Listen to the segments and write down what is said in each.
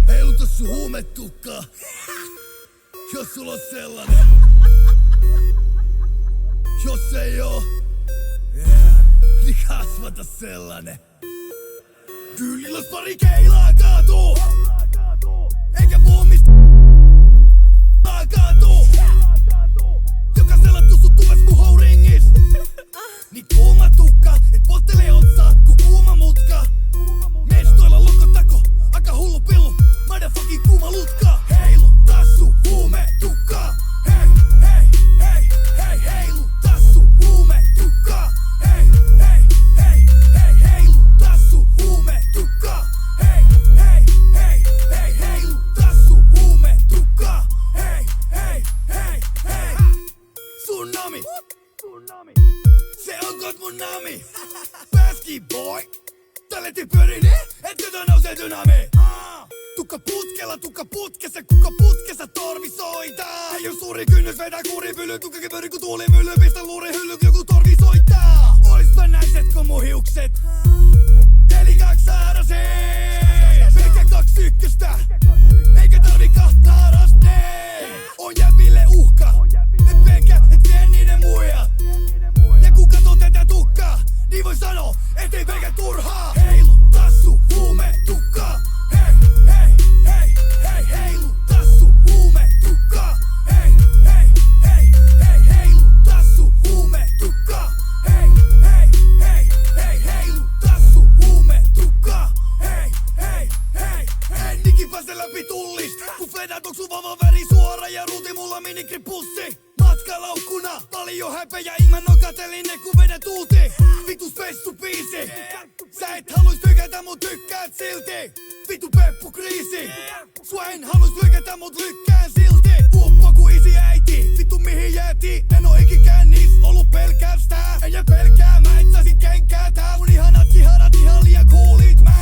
Heiluta sun huumetukkaa, jos sulla on sellainen. Jos ei oo, niin kasvata sellainen. Kyllilos pari keilaa kaatuu, eikä puhu mistä kaatuu. Jokaisella tussu tules mun houringis. Niin kuuma tukka, et polttelee otsaa ku kuuma mutka. Mestoilla lokotako, aika hullu pillu, motherfucking kuuma lutka. Heilu tassu huume tukkaa. Hei, hei, hei, hei, heilu tassu huume tukkaa. Hei, hei, hei, hei, heilu tassu huume tukkaa. Hei, hei, hei, hei, heilu tassu huume tukkaa. Hei, hei, hei, hei. Tsunami. Se on kot mun nami. Pääski boy. Talentti pyörii niin, et jota nousee dynami. Tukka putkessa, kuka putkessa torvi soittaa. Ei oo suuri kynnys vedää kuripyly, tukkakin pyörii ku tuulimylly. Pistä luuri hylly, joku torvi soittaa. Olispa näiset ku mun hiukset. Eli kaksaarasee. Pelkkä 21, eikä tarvi kahtaa rastee. On jäville uhka, et pelkkä, et vie niiden muijat. Ja kun katot tätä tukkaa, niin voi sano, ettei pelkä turhaa. Heilu tassu huume tukkaa. Hei, hei, hei, hei, heilu tassu huume tukkaa. Hei, hei, hei, hei, heilu tassu huume tukkaa. Hei, hei, hei, hei, heilu tassu huume tukkaa. Hei, hei, hei, hei. Digin päästä läpi tullist, kun Fledan toksu vava väri suora ja ruuti mulla minikripussi. Matkalaukkuna, paljon häpeä, Ingman on katelinen kun vedän tuuti. Vitu spessu biisi. Sä et haluis tykätä mut tykkäät silti. Vitu peppu kriisi. Sua en haluis lykätä mut lykkään silti. Uppo ku isi äiti, vittu mihin jääti. En oo ikikään niis ollu pelkästään. En jää pelkää, mä et saisin kenkää tää. Mun ihanat kiharat ihan liian coolit man.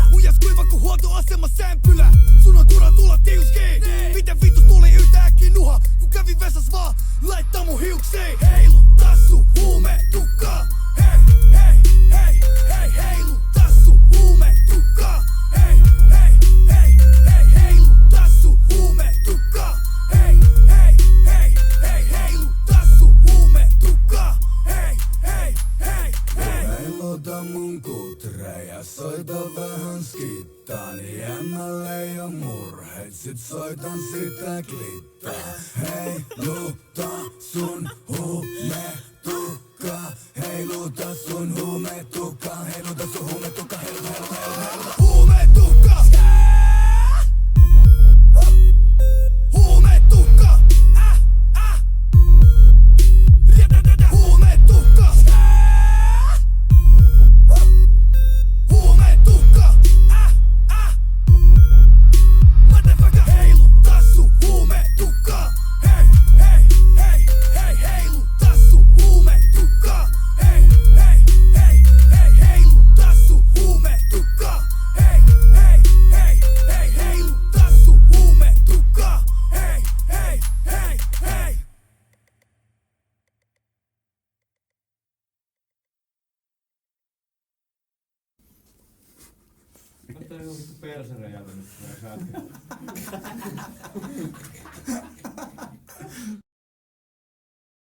Muijas kuiva ku huoltoasema sämpylä. Sun on turha tulla tiuskiin. Miten vitus tuli yhtäkkiä nuha, kun kävin vessas vaan laittaa mun hiuksiin. Heilu tassu huume tukkaa. Hei, hei, hei, hei, heilu tassu huume tukkaa. Hei, hei, hei, hei, heilu tassu huume tukkaa. Hei, hei, hei, hei, heilu tassu huume tukkaa. Hei, hei, hei, hei. Heilota mun kutre ja soita vähän skittaa, niin en mä leija murheet, sit soitan sitä klittaa. Heiluta sun huumetukkaa, heiluta sun huumetukkaa, heiluta sun huumetukkaa, heiluta, heiluta, heiluta, heiluta. Huumetukka. Huumetukka. Huumetukka. Huumetukka. Motherfucker. Heilu tassu huumetukka. Hei, hei, hei, hei, heilu tassu huumetukka. Hei, hei, hei, hei, heilu tassu huumetukka. Hei, hei, hei, hei, heilu tassu huumetukka. Hei, hei, hei, hei. Mä oon vittu persereijältä nyt.